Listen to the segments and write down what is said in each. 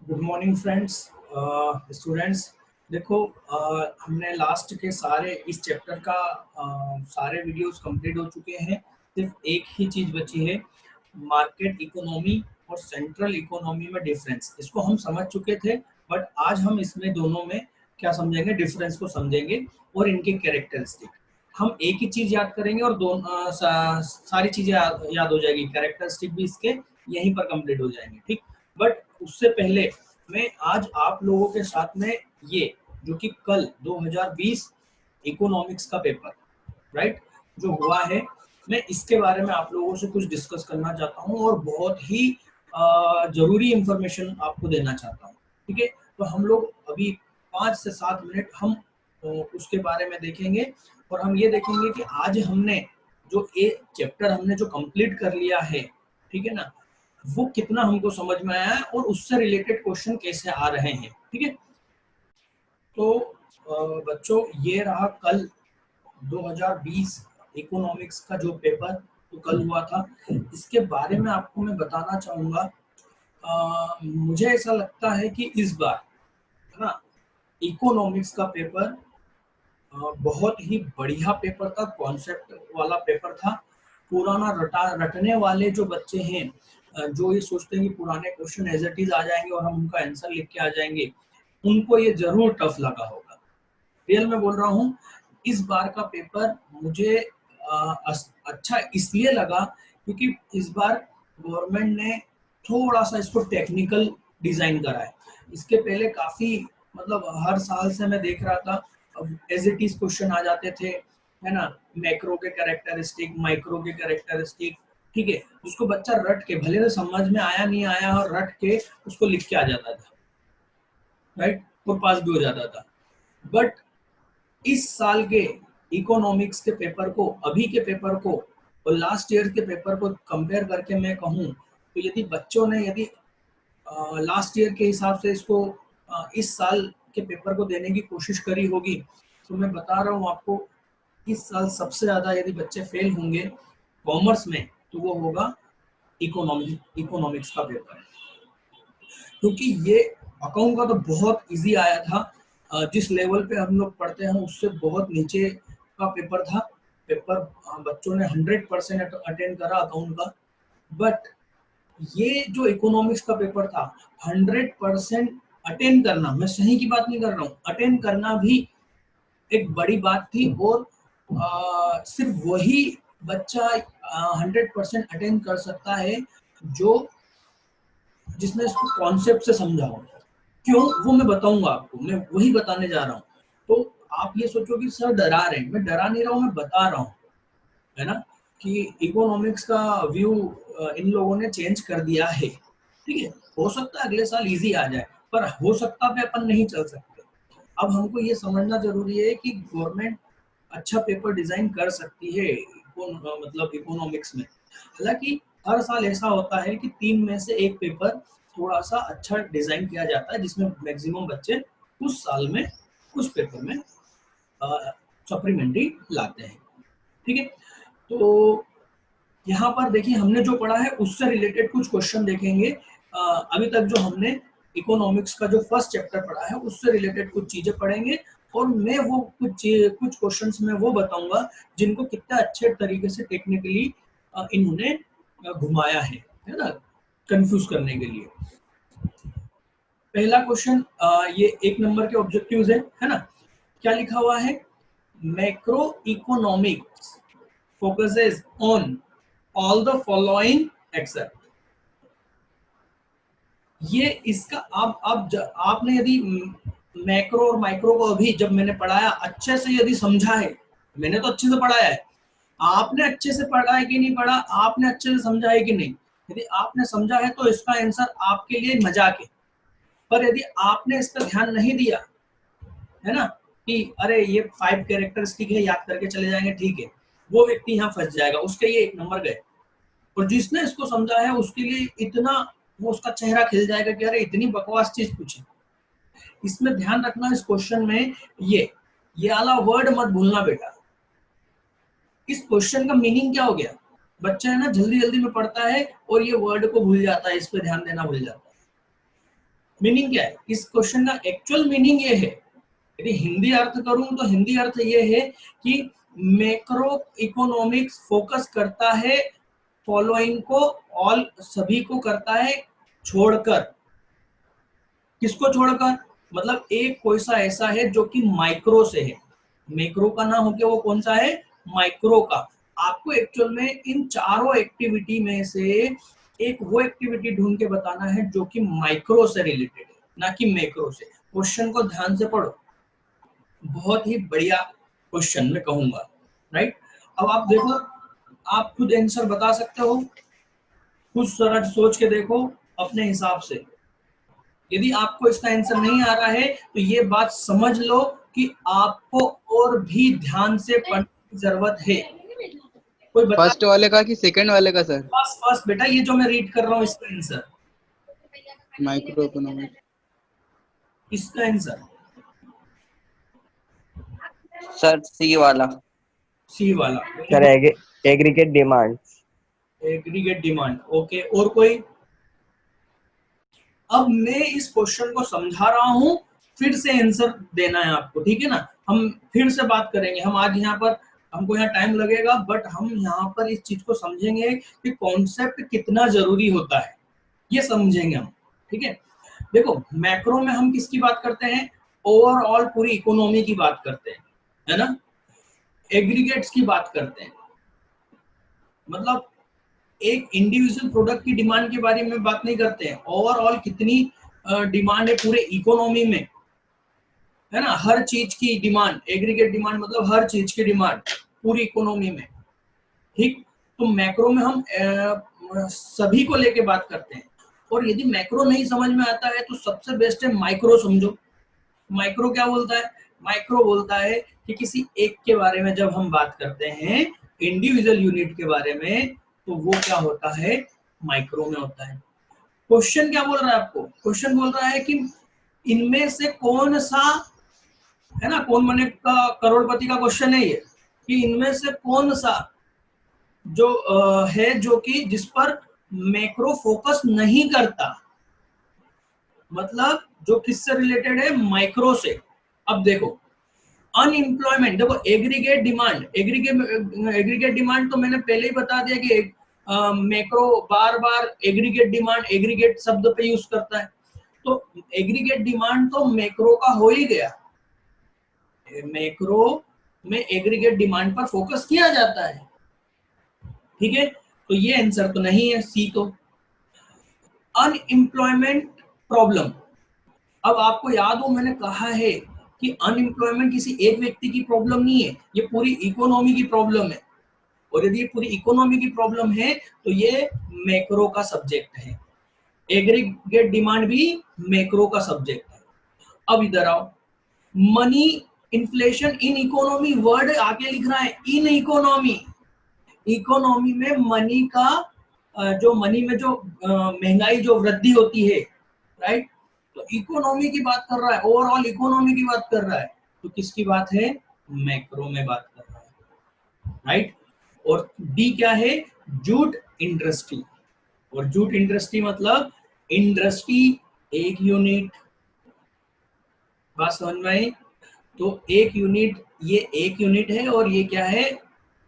Good morning friends, students. देखो, हमने last के सारे इस चैप्टर का सारे वीडियोस कंप्लीट हो चुके हैं। सिर्फ एक ही चीज़ बची है, मार्केट इकोनॉमी और सेंट्रल इकोनॉमी में डिफरेंस। इसको हम समझ चुके थे, बट आज हम इसमें दोनों में क्या समझेंगे, डिफरेंस को समझेंगे और इनके कैरेक्टरिस्टिक। हम एक ही चीज़ याद करेंगे और सारी चीज़ें याद हो जाएगी। कैरेक्टरिस्टिक भी इसके यहीं पर कंप्लीट हो जाएंगे, ठीक। बट उससे पहले मैं आज आप लोगों के साथ में ये जो कि कल 2020 इकोनॉमिक्स का पेपर, राइट, जो हुआ है, मैं इसके बारे में आप लोगों से कुछ डिस्कस करना चाहता हूँ और बहुत ही जरूरी इंफॉर्मेशन आपको देना चाहता हूँ। ठीक है, तो हम लोग अभी 5 से 7 मिनट हम उसके बारे में देखेंगे और हम ये देखेंगे कि आज हमने जो ये चैप्टर हमने जो कंप्लीट कर लिया है, ठीक है ना, वो कितना हमको समझ में आया है और उससे रिलेटेड क्वेश्चन कैसे आ रहे हैं। ठीक है, तो बच्चों, ये रहा कल 2020 इकोनॉमिक्स का जो पेपर तो कल हुआ था। इसके बारे में आपको मैं बताना चाहूंगा। मुझे ऐसा लगता है कि इस बार, है ना, इकोनॉमिक्स का पेपर बहुत ही बढ़िया पेपर था, कॉन्सेप्ट वाला पेपर था। पुराना रटने वाले जो बच्चे हैं, जो ये सोचते हैं कि पुराने क्वेश्चन एज इट इज आ जाएंगे और हम उनका आंसर लिख के आ जाएंगे, उनको ये जरूर टफ लगा होगा। रियल में बोल रहा हूँ, इस बार का पेपर मुझे अच्छा इसलिए लगा क्योंकि इस बार गवर्नमेंट ने थोड़ा सा इसको टेक्निकल डिजाइन करा है। इसके पहले काफी, मतलब हर साल से मैं देख रहा था एज इट इज क्वेश्चन आ जाते थे, है ना, मैक्रो के कैरेक्टरिस्टिक, माइक्रो के कैरेक्टरिस्टिक। ठीक है, उसको बच्चा रट के, भले से समझ में आया नहीं आया, और रट के उसको लिख के आ जाता था, राइट, और पास भी हो जाता था। बट इस साल के इकोनॉमिक्स के पेपर को, अभी के पेपर को और लास्ट ईयर के पेपर को कंपेयर करके मैं कहूँ तो यदि बच्चों ने यदि लास्ट ईयर के हिसाब से इसको इस साल के पेपर को देने की कोशिश करी होगी, तो मैं बता रहा हूँ आपको, इस साल सबसे ज्यादा यदि बच्चे फेल होंगे कॉमर्स में तो वो होगा इकोनॉमिक्स का पेपर। क्योंकि ये अकाउंट का तो बहुत इजी आया था, जिस लेवल पे हम लोग पढ़ते हैं उससे बहुत नीचे का पेपर था। पेपर बच्चों ने 100% अटेंड करा अकाउंट का। बट ये जो इकोनॉमिक्स का पेपर था, 100% अटेंड करना, मैं सही की बात नहीं कर रहा हूँ, अटेंड करना भी एक बड़ी बात थी। और सिर्फ वही बच्चा 100% अटेंड कर सकता है जो, जिसने इसको कॉन्सेप्ट से समझा हो। क्यों, वो मैं बताऊंगा आपको, मैं वही बताने जा रहा हूँ। तो आप ये सोचो कि सर डरा रहे हैं, मैं डरा नहीं रहा हूँ, मैं बता रहा हूँ, है ना, कि इकोनॉमिक्स का व्यू इन लोगों ने चेंज कर दिया है। ठीक है, हो सकता है अगले साल इजी आ जाए, पर हो सकता पे अपन नहीं चल सकते। अब हमको ये समझना जरूरी है कि गवर्नमेंट अच्छा पेपर डिजाइन कर सकती है मतलब इकोनॉमिक्स में। हालांकि हर साल ऐसा होता है कि 3 में से एक पेपर थोड़ा सा अच्छा डिजाइन किया जाता है, जिसमें मैक्सिमम बच्चे उस साल में उस पेपर में सप्लीमेंट्री लाते हैं। ठीक है, तो यहाँ पर देखिए, हमने जो पढ़ा है उससे रिलेटेड कुछ क्वेश्चन देखेंगे। अभी तक जो हमने इकोनॉमिक्स का जो फर्स्ट चैप्टर पढ़ा है उससे रिलेटेड कुछ चीजें पढ़ेंगे और मैं वो कुछ क्वेश्चंस में वो बताऊंगा जिनको कितना अच्छे तरीके से टेक्निकली इन्होंने घुमाया है ना, कंफ्यूज करने के लिए। पहला क्वेश्चन, ये 1 नंबर के ऑब्जेक्टिव्स है ना, क्या लिखा हुआ है, macro economics focuses on all the following except. ये इसका आपने यदि मैक्रो और माइक्रो को अभी जब मैंने पढ़ाया अच्छे से यदि समझा है, मैंने तो अच्छे से पढ़ाया है, आपने अच्छे से पढ़ा है कि नहीं पढ़ा, आपने अच्छे से समझा है कि नहीं। यदि आपने समझा है तो इसका आंसर आपके लिए मजाक है। पर यदि आपने इस पर ध्यान नहीं दिया, है ना, कि अरे ये 5 कैरेक्टरिस्टिक है, याद करके चले जाएंगे, ठीक है, वो व्यक्ति यहाँ फंस जाएगा, उसके ये 1 नंबर गए। और जिसने इसको समझा है उसके लिए इतना, वो उसका चेहरा खिल जाएगा कि अरे इतनी बकवास चीज पूछी। इसमें ध्यान रखना, इस क्वेश्चन में ये वाला वर्ड मत भूलना बेटा। इस क्वेश्चन का मीनिंग क्या हो गया, बच्चा है ना जल्दी जल्दी में पढ़ता है और ये वर्ड को भूल जाता है, इस पे ध्यान देना भूल जाता है। मीनिंग क्या है इस क्वेश्चन का? एक्चुअल मीनिंग ये है, यदि हिंदी अर्थ करूं तो हिंदी अर्थ ये है कि मैक्रो इकोनॉमिक्स फोकस करता है फॉलोइंग को, ऑल सभी को करता है छोड़कर। किसको छोड़कर? मतलब एक कोई सा ऐसा है जो कि माइक्रो से है, मैक्रो का ना होके वो कौन सा है? माइक्रो का। आपको एक्चुअल में इन चारों एक्टिविटी में से एक वो एक्टिविटी ढूंढ के बताना है जो कि माइक्रो से रिलेटेड है, ना कि मैक्रो से। क्वेश्चन को ध्यान से पढ़ो, बहुत ही बढ़िया क्वेश्चन मैं कहूंगा, राइट। अब आप देखो, आप खुद आंसर बता सकते हो, कुछ सरल सोच के देखो अपने हिसाब से। यदि आपको इसका आंसर नहीं आ रहा है तो ये बात समझ लो कि आपको और भी ध्यान से पढ़ने की जरूरत है। कोई बता? फर्स्ट वाले का कि सेकंड वाले का सर? फर्स्ट फर्स्ट बेटा, ये जो मैं रीड कर रहा हूँ इसका आंसर, माइक्रो इकोनॉमिक्स। इसका आंसर सर सी वाला। सी वाला। Sir aggregate demand. Aggregate demand, okay. और कोई? अब मैं इस क्वेश्चन को समझा रहा हूं, फिर से आंसर देना है आपको, ठीक है ना। हम फिर से बात करेंगे, हम आज यहाँ पर, हमको यहाँ टाइम लगेगा बट हम यहाँ पर इस चीज को समझेंगे कि कॉन्सेप्ट कितना जरूरी होता है, ये समझेंगे हम, ठीक है। देखो मैक्रो में हम किसकी बात करते हैं? ओवरऑल पूरी इकोनॉमी की बात करते हैं, है ना। एग्रीगेट्स की बात करते हैं, मतलब एक इंडिविजुअल प्रोडक्ट की डिमांड के बारे में बात नहीं करते हैं, ओवरऑल कितनी डिमांड है पूरे इकोनॉमी में, है ना। हर चीज की डिमांड, एग्रीगेट डिमांड मतलब हर चीज की डिमांड पूरी इकोनॉमी में, ठीक। तो मैक्रो में हम सभी को लेके बात करते हैं। और यदि मैक्रो नहीं समझ में आता है तो सबसे बेस्ट है माइक्रो समझो। माइक्रो क्या बोलता है? माइक्रो बोलता है कि किसी एक के बारे में जब हम बात करते हैं, इंडिविजुअल यूनिट के बारे में, तो वो क्या होता है? माइक्रो में होता है। क्वेश्चन क्या बोल रहा है आपको? क्वेश्चन बोल रहा है कि इनमें से कौन सा, है ना, कौन बनेगा करोड़पति का क्वेश्चन है ये, कि इनमें से कौन सा जो है जो कि जिस पर मैक्रो फोकस नहीं करता, मतलब जो किससे रिलेटेड है? माइक्रो से। अब देखो अनएम्प्लॉयमेंट, देखो एग्रीगेट डिमांड, एग्रीगेट डिमांड तो मैंने पहले ही बता दिया कि मैक्रो बार बार एग्रीगेट डिमांड, एग्रीगेट शब्द पे यूज करता है। तो एग्रीगेट डिमांड तो मैक्रो का हो ही गया, मैक्रो में एग्रीगेट डिमांड पर फोकस किया जाता है, ठीक है। तो ये आंसर तो नहीं है, सी। तो अनएम्प्लॉयमेंट प्रॉब्लम, अब आपको याद हो मैंने कहा है कि अनएम्प्लॉयमेंट किसी एक व्यक्ति की प्रॉब्लम नहीं है, ये पूरी इकोनॉमी की प्रॉब्लम है। और यदि ये पूरी इकोनॉमी की प्रॉब्लम है तो ये मैक्रो का सब्जेक्ट है, एग्रीगेट डिमांड भी मैक्रो का सब्जेक्ट है। अब इधर आओ, money inflation in economy, word आगे लिख रहा है इन इकोनॉमी। इकोनॉमी में मनी का जो मनी में जो महंगाई जो वृद्धि होती है, राइट। तो इकोनॉमी की बात कर रहा है, ओवरऑल इकोनॉमी की बात कर रहा है, तो किसकी बात है? मैक्रो में बात कर रहा है, राइट। और डी क्या है? Jute industry. और जूट इंडस्ट्री मतलब इंडस्ट्री एक यूनिट, बात समझ में आई? तो एक यूनिट, ये एक यूनिट है और ये क्या है?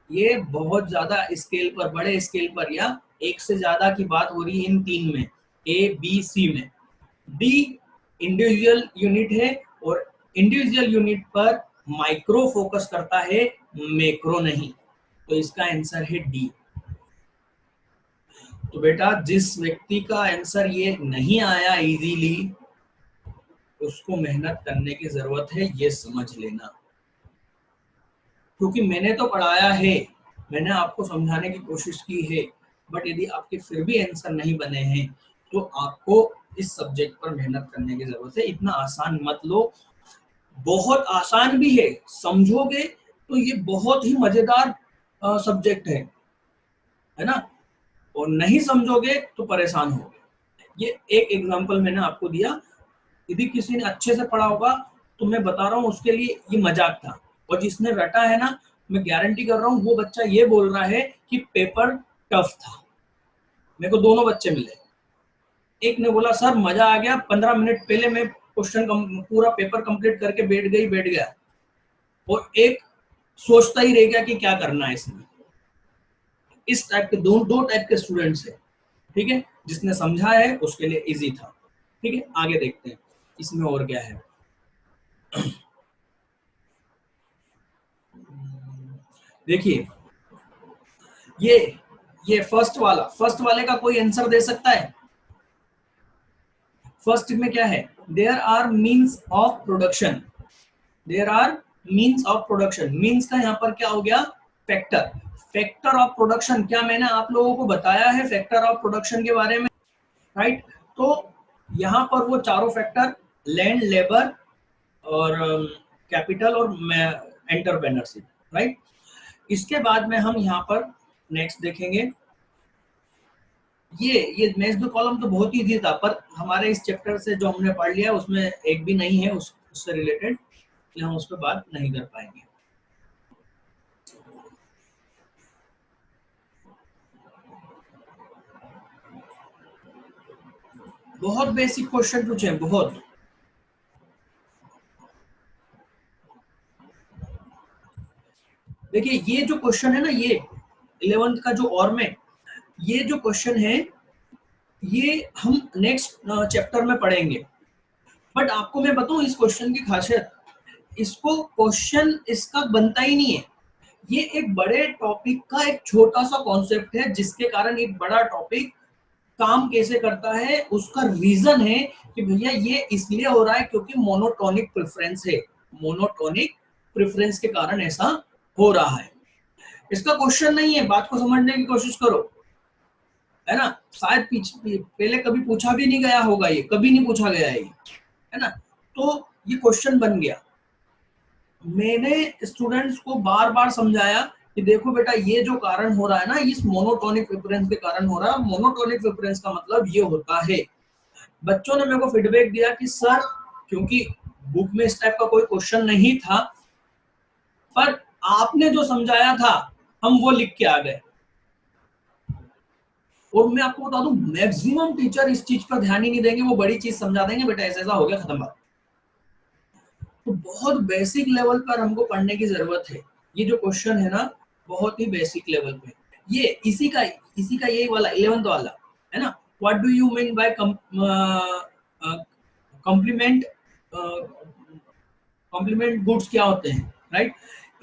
ये बहुत ज्यादा स्केल पर, बड़े स्केल पर, या एक से ज्यादा की बात हो रही है इन तीन में, ए बी सी में। डी इंडिविजुअल यूनिट है और इंडिविजुअल यूनिट पर माइक्रो फोकस करता है, मैक्रो नहीं। तो इसका आंसर है डी। तो बेटा जिस व्यक्ति का आंसर ये नहीं आया इजीली, उसको मेहनत करने की जरूरत है, ये समझ लेना। क्योंकि मैंने तो पढ़ाया है, मैंने आपको समझाने की कोशिश की है, बट यदि आपके फिर भी आंसर नहीं बने हैं तो आपको इस सब्जेक्ट पर मेहनत करने की जरूरत है। इतना आसान मत लो, बहुत आसान भी है, समझोगे तो ये बहुत ही मजेदार सब्जेक्ट है ना। और नहीं समझोगे तो परेशान होगे। ये एक एग्जांपल मैंने आपको दिया, यदि किसी ने अच्छे से पढ़ा होगा तो मैं बता रहा हूँ उसके लिए ये मजाक था, और जिसने रटा है ना, मैं गारंटी कर रहा हूँ वो बच्चा ये बोल रहा है कि पेपर टफ था। मेरे को दोनों बच्चे मिले, एक ने बोला सर मजा आ गया, 15 मिनट पहले मैं क्वेश्चन पूरा पेपर कंप्लीट करके बैठ गया, और एक सोचता ही रह गया कि क्या करना है इसमें। इस टाइप के दो टाइप के स्टूडेंट्स है, ठीक है। जिसने समझा है उसके लिए इजी था, ठीक है। आगे देखते हैं इसमें और क्या है। देखिए ये फर्स्ट वाले का कोई आंसर दे सकता है? फर्स्ट में क्या है, there are means of production, there are means of production. Means का यहाँ पर क्या हो गया, फैक्टर, फैक्टर ऑफ प्रोडक्शन। क्या मैंने आप लोगों को बताया है फैक्टर ऑफ प्रोडक्शन के बारे में, राइट? तो यहाँ पर वो चारों फैक्टर, लैंड, लेबर और कैपिटल और एंटरप्रेन्योरशिप, राइट? इसके बाद में हम यहाँ पर नेक्स्ट देखेंगे, ये मैच द कॉलम तो बहुत इजी था, पर हमारे इस चैप्टर से जो हमने पढ़ लिया उसमें एक भी नहीं है उससे रिलेटेड, इसलिए हम उस पर बात नहीं कर पाएंगे। बहुत बेसिक क्वेश्चन पूछे, बहुत। देखिए ये जो क्वेश्चन है ना, ये 11th का जो और में ये जो क्वेश्चन है, ये हम नेक्स्ट चैप्टर में पढ़ेंगे। बट आपको मैं बताऊं इस क्वेश्चन की खासियत, इसको क्वेश्चन इसका बनता ही नहीं है। ये एक बड़े टॉपिक का एक छोटा सा कॉन्सेप्ट है, जिसके कारण एक बड़ा टॉपिक काम कैसे करता है उसका रीजन है कि भैया ये इसलिए हो रहा है क्योंकि मोनोटोनिक प्रेफरेंस है, मोनोटोनिक प्रेफरेंस के कारण ऐसा हो रहा है। इसका क्वेश्चन नहीं है, बात को समझने की कोशिश करो, है ना। शायद पहले कभी पूछा भी नहीं गया होगा, ये कभी नहीं पूछा गया है ना। तो ये क्वेश्चन बन गया। मैंने स्टूडेंट्स को बार बार समझाया कि देखो बेटा ये जो कारण हो रहा है ना, इस मोनोटोनिक प्रेफरेंस के कारण हो रहा है। मोनोटोनिक प्रेफरेंस का मतलब ये होता है, बच्चों ने मेरे को फीडबैक दिया कि सर क्योंकि बुक में इस टाइप का कोई क्वेश्चन नहीं था, पर आपने जो समझाया था हम वो लिख के आ गए। और मैं आपको बता दूं, मैक्सिमम टीचर इस चीज पर ध्यान ही नहीं देंगे, वो बड़ी चीज समझा देंगे, बेटा ऐसा ऐसा हो गया, खत्म बात। तो बहुत बेसिक लेवल पर हमको पढ़ने की जरूरत है। ये जो क्वेश्चन है ना, बहुत ही बेसिक लेवल पे, ये इसी का यही वाला 11th वाला है ना। What do you mean by complement, complement goods क्या होते हैं, राइट?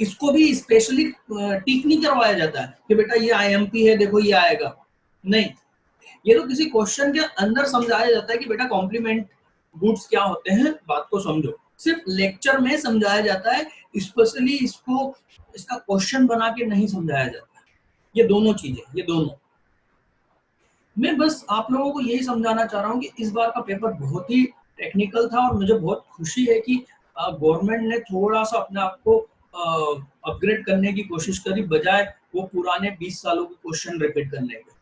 इसको भी स्पेशली टिक नहीं करवाया जाता है कि बेटा ये आईएमपी है, देखो ये आएगा, नहीं। ये तो किसी क्वेश्चन के अंदर समझाया जाता है कि बेटा कॉम्प्लीमेंट गुड्स क्या होते हैं, बात को समझो। सिर्फ लेक्चर में समझाया जाता है, स्पेशली इसका क्वेश्चन बना के नहीं समझाया जाता। ये दोनों चीजें, ये दोनों। मैं बस आप लोगों को यही समझाना चाह रहा हूँ कि इस बार का पेपर बहुत ही टेक्निकल था, और मुझे बहुत खुशी है कि गवर्नमेंट ने थोड़ा सा अपने आप को अपग्रेड करने की कोशिश करी, बजाय वो पुराने 20 सालों के क्वेश्चन रिपीट करने के।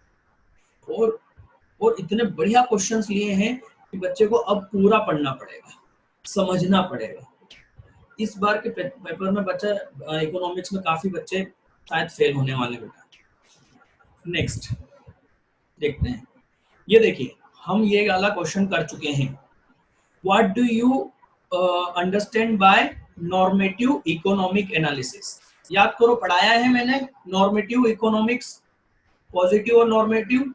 और इतने बढ़िया क्वेश्चंस लिए हैं कि बच्चे को अब पूरा पढ़ना पड़ेगा, समझना पड़ेगा। इस बार के पेपर में बच्चा इकोनॉमिक्स में काफी बच्चे शायद फेल होने वाले बेटा। नेक्स्ट देखते हैं, ये देखिए हम ये वाला क्वेश्चन कर चुके हैं। What do you understand by normative economic analysis? याद करो, पढ़ाया है मैंने नॉर्मेटिव इकोनॉमिक्स, पॉजिटिव और नॉर्मेटिव।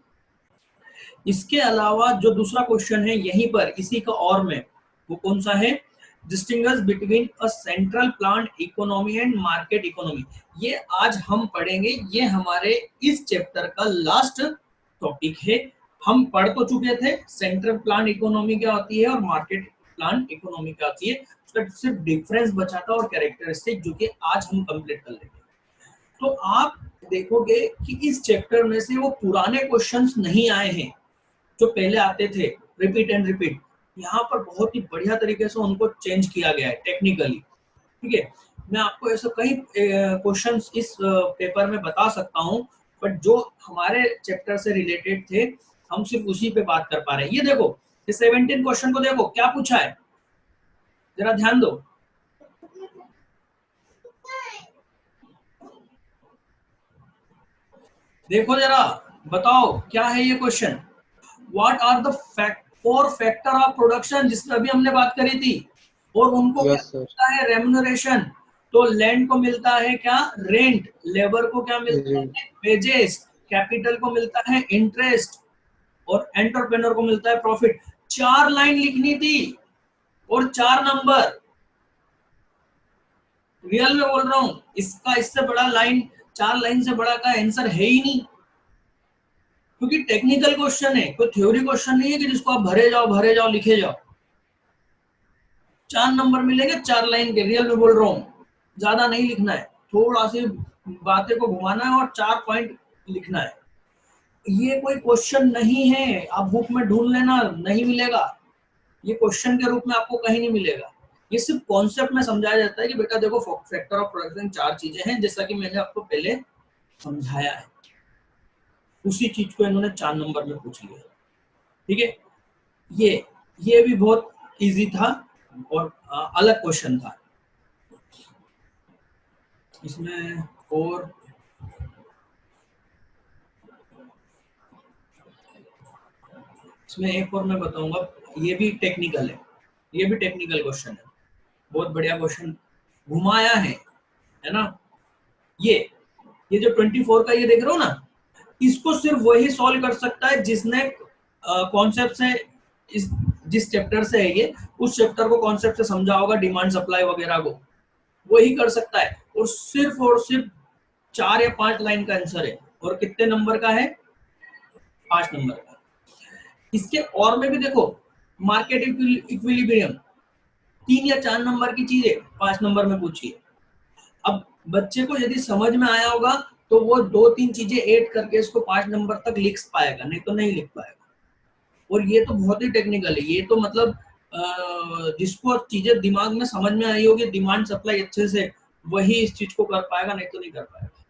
इसके अलावा जो दूसरा क्वेश्चन है यहीं पर इसी का और में, वो कौन सा है? Distinguish between a central plan economy and market economy. ये आज हम पढ़ेंगे, ये हमारे इस चैप्टर का लास्ट टॉपिक है। हम पढ़ तो चुके थे सेंट्रल प्लान इकोनॉमी क्या होती है और मार्केट प्लान इकोनॉमी क्या होती है, उसका सिर्फ डिफरेंस बचा था और कैरेक्टरिस्टिक, जो कि आज हम कंप्लीट कर लेंगे। तो आप देखोगे कि इस चैप्टर में से वो पुराने क्वेश्चंस नहीं आए हैं जो पहले आते थे, रिपीट एंड रिपीट। यहाँ पर बहुत ही बढ़िया तरीके से उनको चेंज किया गया है टेक्निकली, ठीक है। मैं आपको ऐसे कई क्वेश्चंस इस पेपर में बता सकता हूँ, बट जो हमारे चैप्टर से रिलेटेड थे हम सिर्फ उसी पे बात कर पा रहे हैं। ये देखो, ये 17 क्वेश्चन को देखो क्या पूछा है, जरा ध्यान दो। देखो जरा, बताओ क्या है ये question. What are the four factor of production, जिस पर अभी हमने बात करी थी, और उनको क्या यस सर। मिलता है? रेम्यूनरेशन। तो लैंड को मिलता है क्या? रेंट। लेबर को क्या मिलता है? वेजेस। कैपिटल को मिलता है इंटरेस्ट, और एंटरप्रेन्योर को मिलता है प्रॉफिट। 4 लाइन लिखनी थी और 4 नंबर। रियल में बोल रहा हूं, इसका इससे बड़ा लाइन, 4 लाइन से बड़ा का आंसर है ही नहीं, क्योंकि टेक्निकल क्वेश्चन है, कोई थ्योरी क्वेश्चन नहीं है कि जिसको आप भरे जाओ लिखे जाओ। 4 नंबर मिलेंगे 4 लाइन के। रियल में बोल रहा हूं, ज्यादा नहीं लिखना है, थोड़ा सी बातें को घुमाना है और 4 पॉइंट लिखना है। ये कोई क्वेश्चन नहीं है, आप बुक में ढूंढ लेना, नहीं मिलेगा। ये क्वेश्चन के रूप में आपको कहीं नहीं मिलेगा। ये सिर्फ कॉन्सेप्ट में समझाया जाता है कि बेटा देखो फैक्टर ऑफ प्रोडक्शन 4 चीजें हैं, जैसा कि मैंने आपको पहले समझाया है। उसी चीज को इन्होंने 4 नंबर में पूछ लिया। ठीक है, ये भी बहुत इजी था और अलग क्वेश्चन था। इसमें और इसमें एक और मैं बताऊंगा, ये भी टेक्निकल है, ये भी टेक्निकल क्वेश्चन है, बहुत बढ़िया क्वेश्चन घुमाया है ना। ये जो 24 का ये देख रहे हो ना, इसको सिर्फ वही सॉल्व कर सकता है जिसने कॉन्सेप्ट से जिस चैप्टर से है ये, उस चैप्टर को कॉन्सेप्ट से समझा होगा, डिमांड सप्लाई वगैरह को, वही कर सकता है। और सिर्फ 4 या 5 लाइन का आंसर है, और कितने नंबर का है? 5 नंबर का। इसके और में भी देखो, मार्केट इक्विलिब्रियम 3 या 4 नंबर की चीज है, 5 नंबर में पूछिए। अब बच्चे को यदि समझ में आया होगा तो वो 2-3 चीजें ऐड करके इसको 5 नंबर तक लिख पाएगा, नहीं तो नहीं लिख पाएगा। और ये तो बहुत ही टेक्निकल है, ये तो मतलब जिसको चीजें दिमाग में समझ में आई होगी, डिमांड सप्लाई अच्छे से, वही इस चीज को कर पाएगा, नहीं तो नहीं कर पाएगा।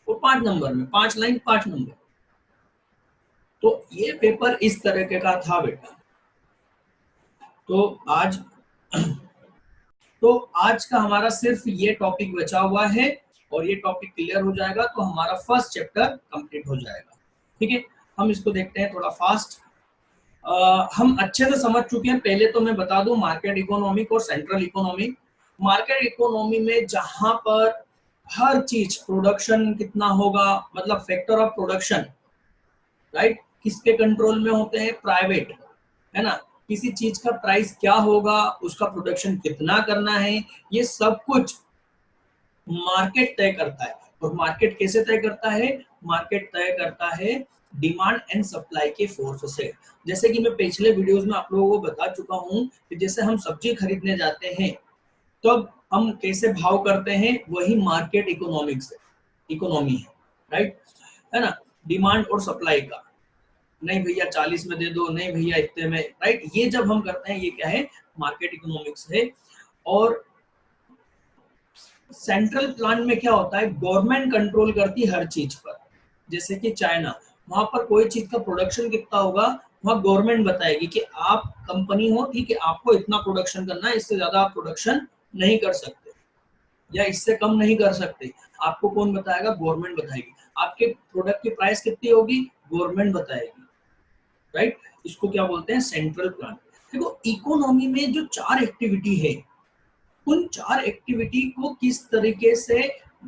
वो 5 नंबर में, 5 लाइन 5 नंबर। तो ये पेपर इस तरह का था बेटा। तो आज का हमारा सिर्फ ये टॉपिक बचा हुआ है, और ये टॉपिक क्लियर हो जाएगा तो हमारा फर्स्ट चैप्टर कंप्लीट हो जाएगा। ठीक है, हम इसको देखते हैं थोड़ा फास्ट। हम अच्छे से समझ चुके हैं। पहले तो मैं बता दूं, मार्केट इकोनॉमिक और सेंट्रल इकोनॉमिक। मार्केट इकोनॉमी में जहां पर हर चीज, प्रोडक्शन कितना होगा, मतलब फैक्टर ऑफ प्रोडक्शन, राइट, किसके कंट्रोल में होते हैं? प्राइवेट, है ना। किसी चीज का प्राइस क्या होगा, उसका प्रोडक्शन कितना करना है, ये सब कुछ मार्केट तय करता है। और मार्केट कैसे तय करता है? मार्केट तय करता है डिमांड एंड सप्लाई के फोर्स से। जैसे कि मैं पिछले वीडियोस में आप लोगों को बता चुका हूं कि जैसे हम सब्जी खरीदने जाते हैं तो अब हम कैसे भाव करते हैं, वही मार्केट इकोनॉमिक्स है, इकोनॉमी है, राइट, है ना। डिमांड और सप्लाई का, नहीं भैया 40 में दे दो, नहीं भैया इतने में, राइट, ये जब हम करते हैं, ये क्या है? मार्केट इकोनॉमिक्स है। और सेंट्रल प्लान में क्या होता है? गवर्नमेंट कंट्रोल करती है हर चीज पर। जैसे कि चाइना, वहां पर कोई चीज का प्रोडक्शन कितना होगा, वहां गवर्नमेंट बताएगी कि आप कंपनी हो, ठीक है, आपको इतना प्रोडक्शन करना है, इससे ज्यादा आप प्रोडक्शन नहीं कर सकते, या इससे कम नहीं कर सकते। आपको कौन बताएगा? गवर्नमेंट बताएगी। आपके प्रोडक्ट की प्राइस कितनी होगी, गवर्नमेंट बताएगी, राइट। इसको क्या बोलते हैं? Central plan. देखो, इकोनॉमी में जो 4 एक्टिविटी है, उन 4 एक्टिविटी को किस तरीके से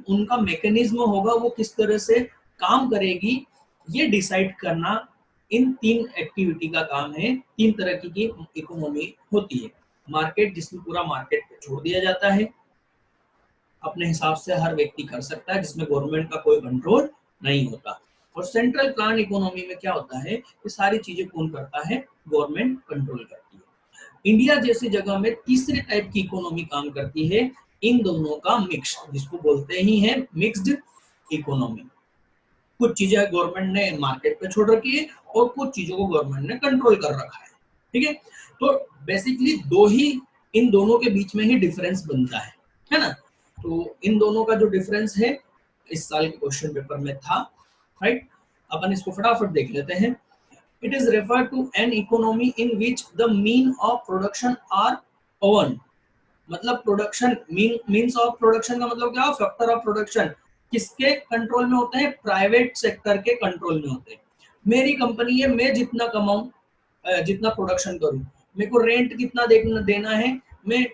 उनका मैकेनिज्म होगा, वो किस तरह से काम करेगी, ये डिसाइड करना इन 3 एक्टिविटी का काम है। 3 तरह की इकोनॉमी होती है। मार्केट, जिसमें पूरा मार्केट को छोड़ दिया जाता है, अपने हिसाब से हर व्यक्ति कर सकता है, जिसमें गवर्नमेंट का कोई कंट्रोल नहीं होता। और सेंट्रल प्लान इकोनॉमी में क्या होता है कि सारी चीजें कौन करता है? गवर्नमेंट कंट्रोल करती है। इंडिया जैसी जगह में तीसरे टाइप की इकोनॉमी काम करती है, इन दोनों का मिक्स, जिसको बोलते ही है मिक्स्ड इकोनॉमी। कुछ चीजें गवर्नमेंट ने मार्केट पे छोड़ रखी है और कुछ चीजों को गवर्नमेंट ने कंट्रोल कर रखा है। ठीक है, तो बेसिकली इन दोनों के बीच में ही डिफरेंस बनता है ना। तो इन दोनों का जो डिफरेंस है इस साल के क्वेश्चन पेपर में था, राइट। अपन इसको फटाफट देख लेते हैं। It is referred to an economy in which the mean of production are own। मतलब प्रोडक्शन, मीन्स ऑफ प्रोडक्शन का मतलब क्या? फैक्टर ऑफ प्रोडक्शन किसके कंट्रोल में होते हैं? प्राइवेट सेक्टर के कंट्रोल में होते हैं। मेरी कंपनी है, मैं जितना कमाऊं, जितना प्रोडक्शन करूं, मेरे को रेंट कितना देना है, मैं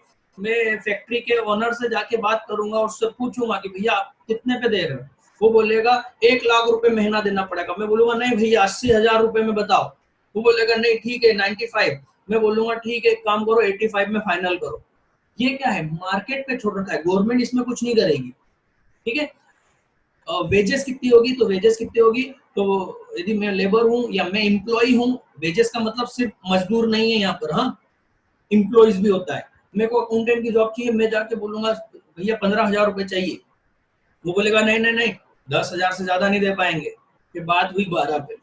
फैक्ट्री के ओनर से जाके बात करूंगा, उससे पूछूंगा कि भैया आप कितने पे दे रहे हो, वो बोलेगा 1 लाख रुपए महीना देना पड़ेगा, मैं बोलूंगा नहीं भैया 80,000 रुपए में बताओ, वो बोलेगा नहीं ठीक है 95, मैं बोलूंगा ठीक है एक काम करो 85 में फाइनल करो। ये क्या है, मार्केट पे छोड़ रखा है, गवर्नमेंट इसमें कुछ नहीं करेगी, ठीक है। वेजेस कितनी होगी, तो वेजेस कितनी होगी, तो यदि मैं लेबर हूं या मैं एम्प्लॉय हूं, वेजेस का मतलब सिर्फ मजदूर नहीं है यहाँ पर, हाँ एम्प्लॉइज भी होता है। मेरे को अकाउंटेंट की जॉब चाहिए, मैं जाके बोलूंगा भैया 15,000 रुपए चाहिए, वो बोलेगा नहीं नहीं नहीं 10,000 से ज्यादा नहीं दे पाएंगे, फिर बात हुई 12 पे।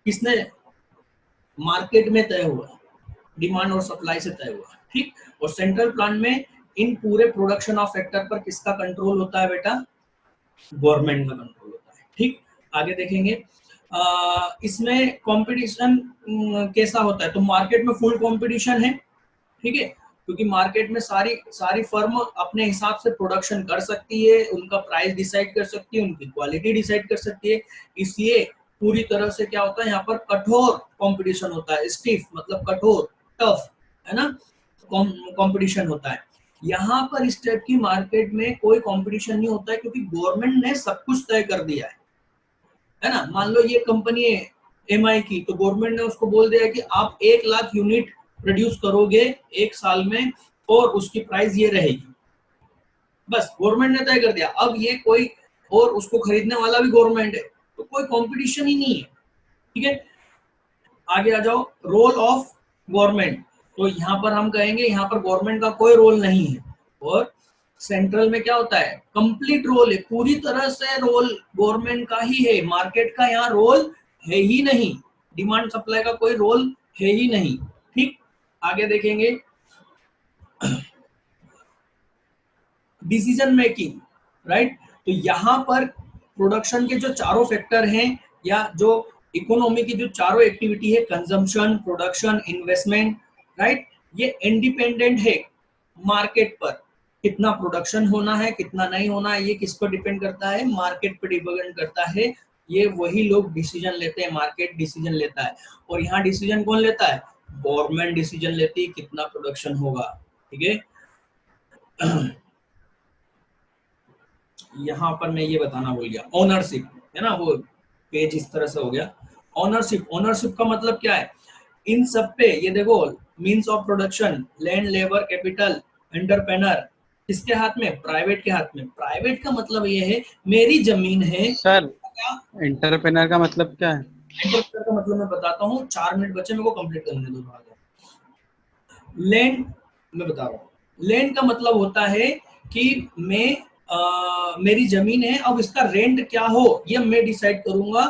किसने, मार्केट में तय हुआ, डिमांड और सप्लाई से तय हुआ, ठीक। और सेंट्रल प्लान में इन पूरे प्रोडक्शन ऑफ फैक्टर पर किसका कंट्रोल होता है बेटा, गवर्नमेंट का कंट्रोल होता है, ठीक। आगे देखेंगे इसमें कंपटीशन कैसा होता है, तो मार्केट में फुल कंपटीशन है, ठीक है, क्योंकि मार्केट में सारी फर्म अपने हिसाब से प्रोडक्शन कर सकती है, उनका प्राइस डिसाइड कर सकती है, उनकी क्वालिटी डिसाइड कर सकती है, इसलिए पूरी तरह से क्या होता है यहाँ पर कठोर कंपटीशन होता है, स्टिफ मतलब कठोर, टफ, है ना, कंपटीशन होता है। यहाँ पर इस टाइप की मार्केट में कोई कंपटीशन नहीं होता है, क्योंकि गवर्नमेंट ने सब कुछ तय कर दिया है ना। मान लो ये कंपनी है एमआई की, तो गवर्नमेंट ने उसको बोल दिया कि आप 1 लाख यूनिट प्रोड्यूस करोगे एक साल में और उसकी प्राइस ये रहेगी, बस गवर्नमेंट ने तय कर दिया। अब ये कोई और उसको खरीदने वाला भी गवर्नमेंट है, तो कोई कंपटीशन ही नहीं है, ठीक है। आगे आ जाओ, रोल ऑफ गवर्नमेंट, तो यहाँ पर हम कहेंगे यहाँ पर गवर्नमेंट का कोई रोल नहीं है, और सेंट्रल में क्या होता है, कंप्लीट रोल है, पूरी तरह से रोल गवर्नमेंट का ही है, मार्केट का यहाँ रोल है ही नहीं, डिमांड सप्लाई का कोई रोल है ही नहीं, ठीक। आगे देखेंगे डिसीजन मेकिंग, राइट, तो यहाँ पर प्रोडक्शन के जो चारों फैक्टर हैं, या जो इकोनॉमी की जो चारों एक्टिविटी है, कंजम्पशन, प्रोडक्शन, इन्वेस्टमेंट, राइट, ये इंडिपेंडेंट है मार्केट पर, कितना प्रोडक्शन होना है कितना नहीं होना है, ये किस पर डिपेंड करता है, मार्केट पर डिपेंड करता है, ये वही लोग डिसीजन लेते हैं, मार्केट डिसीजन लेता है। और यहाँ डिसीजन कौन लेता है, गवर्नमेंट डिसीजन लेती है कितना प्रोडक्शन होगा, ठीक है। यहाँ पर मैं ये बताना भूल गया, ओनरशिप है ना, वो पेज इस तरह से हो गया। ओनरशिप का मतलब क्या है, इन सब पे ये देखो, means of production, land, labour, capital, entrepreneur, किसके हाथ में, प्राइवेट के हाथ में। प्राइवेट का मतलब ये है मेरी जमीन है। सर एंटरप्रेन्योर का मतलब क्या है? एंटरप्रेन्योर का मतलब मैं बताता हूँ, 4 मिनट बचे, मेरे को कंप्लीट करने दो। लैंड मैं बता रहा हूँ, लैंड का मतलब होता है कि मेरी जमीन है, अब इसका रेंट क्या हो ये मैं डिसाइड करूंगा,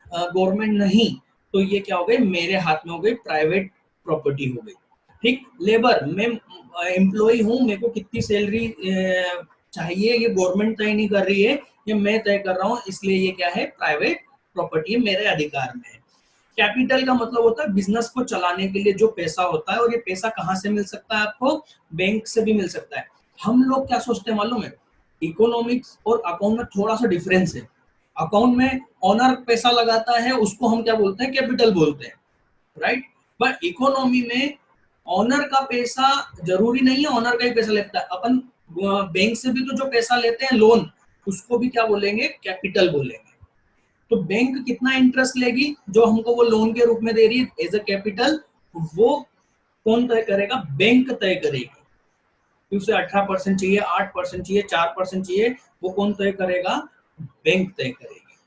गवर्नमेंट नहीं, तो ये क्या हो गई, मेरे हाथ में हो गई, प्राइवेट प्रॉपर्टी हो गई, ठीक। लेबर, मैं एम्प्लॉय हूँ, मेरे को कितनी सैलरी चाहिए ये गवर्नमेंट तय नहीं कर रही है, ये मैं तय कर रहा हूँ, इसलिए ये क्या है, प्राइवेट प्रॉपर्टी, मेरे अधिकार में है। कैपिटल का मतलब होता है बिजनेस को चलाने के लिए जो पैसा होता है, और ये पैसा कहाँ से मिल सकता है आपको, बैंक से भी मिल सकता है। हम लोग क्या सोचते हैं मालूम है, इकोनॉमिक्स और अकाउंट में थोड़ा सा डिफरेंस है। अकाउंट में ओनर पैसा लगाता है, उसको हम क्या बोलते हैं, कैपिटल बोलते हैं, राइट। बट इकोनॉमी में ओनर का पैसा जरूरी नहीं है ओनर का ही पैसा लेता है, अपन बैंक से भी तो जो पैसा लेते हैं लोन, उसको भी क्या बोलेंगे, कैपिटल बोलेंगे। तो बैंक कितना इंटरेस्ट लेगी जो हमको वो लोन के रूप में दे रही है एज अ कैपिटल, वो कौन तय करेगा, बैंक तय करेगी। उसे 18% चाहिए, 8% चाहिए, 4% चाहिए, वो कौन तय करेगा, बैंक तय करेगी,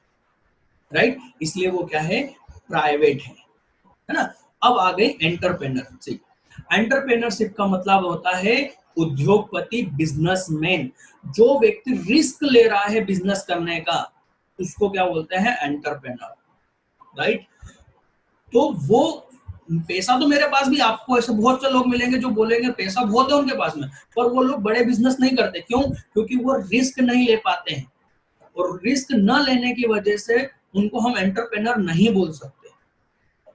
राइट। इसलिए वो क्या है, प्राइवेट है ना। अब आ गई एंटरप्रेन्योरशिप। एंटरप्रेन्योरशिप का मतलब होता है उद्योगपति, बिजनेसमैन, जो व्यक्ति रिस्क ले रहा है बिजनेस करने का, उसको क्या बोलते हैं, एंटरप्रेन्योर, राइट। तो वो पैसा तो मेरे पास भी, आपको ऐसे बहुत से लोग मिलेंगे जो बोलेंगे पैसा बहुत है उनके पास में, पर वो लोग बड़े बिजनेस नहीं करते, क्यों, क्योंकि वो रिस्क नहीं ले पाते हैं, और रिस्क न लेने की वजह से उनको हम एंटरप्रेन्योर नहीं बोल सकते,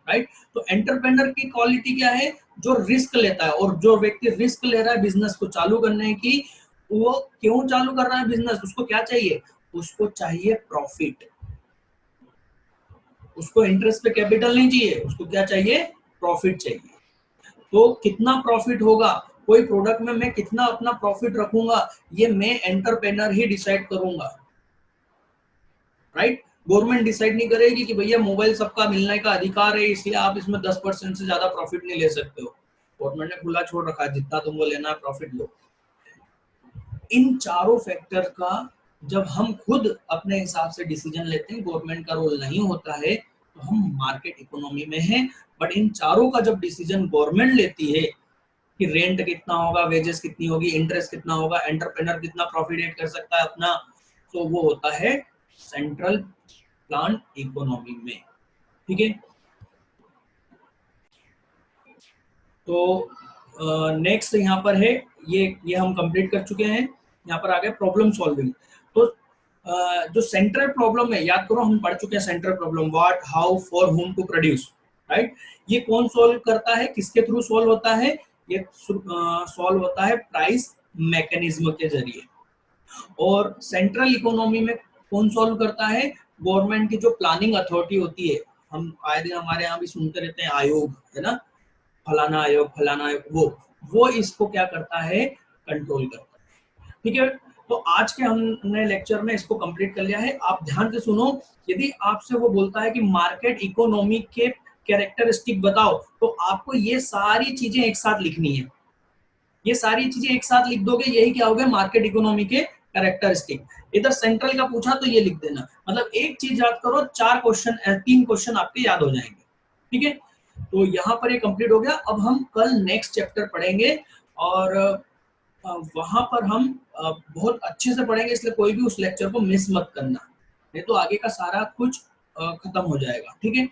राइट। तो एंटरप्रेन्योर की क्वालिटी क्या है, जो रिस्क लेता है, और जो व्यक्ति रिस्क ले रहा है बिजनेस को चालू करने की, वो क्यों चालू कर रहा है बिजनेस, उसको क्या चाहिए, उसको चाहिए प्रॉफिट, उसको इंटरेस्ट पे कैपिटल नहीं चाहिए, उसको क्या चाहिए, प्रॉफिट चाहिए। तो कितना प्रॉफिट होगा, कोई प्रोडक्ट में मैं कितना अपना प्रॉफिट रखूंगा, ये मैं एंटरप्रेन्योर ही डिसाइड करूंगा, राइट। गवर्नमेंट डिसाइड नहीं करेगी कि भैया मोबाइल सबका मिलने का अधिकार है इसलिए आप इसमें 10% से ज्यादा प्रॉफिट नहीं ले सकते हो। गवर्नमेंट ने खुला छोड़ रखा है, जितना तुमको लेना है प्रॉफिट लो। इन चारों फैक्टर का जब हम खुद अपने हिसाब से डिसीजन लेते हैं, गवर्नमेंट का रोल नहीं होता है, तो हम मार्केट इकोनॉमी में हैं। बट इन चारों का जब डिसीजन गवर्नमेंट लेती है कि रेंट कितना होगा, वेजेस कितनी होगी, इंटरेस्ट कितना होगा, एंटरप्रेन्योर कितना प्रॉफिट एड कर सकता है अपना, तो वो होता है सेंट्रल प्लान इकोनॉमी में, ठीक है। तो नेक्स्ट यहाँ पर है, ये हम कंप्लीट कर चुके हैं। यहाँ पर आ गया प्रॉब्लम सॉल्विंग। तो जो सेंट्रल प्रॉब्लम है, याद करो हम पढ़ चुके हैं central problem, what, how, for, whom to produce, right. ये कौन सॉल्व करता है, किसके थ्रू सॉल्व होता है, ये सॉल्व होता है प्राइस मैकेनिज्म के जरिए। और सेंट्रल इकोनॉमी में कौन सॉल्व करता है, गवर्नमेंट की जो प्लानिंग अथॉरिटी होती है, हम आए दिन हमारे यहाँ भी सुनते रहते हैं आयोग, है ना, फलाना आयोग फलाना आयोग, वो इसको क्या करता है, कंट्रोल करता है, ठीक है। तो आज के हमने लेक्चर में इसको कंप्लीट कर लिया है। आप ध्यान से सुनो, यदि आपसे वो बोलता है कि मार्केट इकोनॉमी के कैरेक्टरिस्टिक बताओ, तो आपको ये सारी चीजें एक साथ लिखनी है। ये सारी चीजें एक साथ लिख दोगे, यही क्या हो गया, मार्केट इकोनॉमी के कैरेक्टरिस्टिक। इधर सेंट्रल का पूछा तो ये लिख देना, मतलब एक चीज याद करो, 3 क्वेश्चन आपके याद हो जाएंगे, ठीक है। तो यहाँ पर ये कंप्लीट हो गया। अब हम कल नेक्स्ट चैप्टर पढ़ेंगे और वहां पर हम बहुत अच्छे से पढ़ेंगे, इसलिए कोई भी उस लेक्चर को मिस मत करना, नहीं तो आगे का सारा कुछ खत्म हो जाएगा, ठीक है।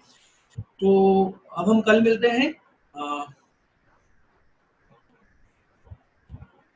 तो अब हम कल मिलते हैं।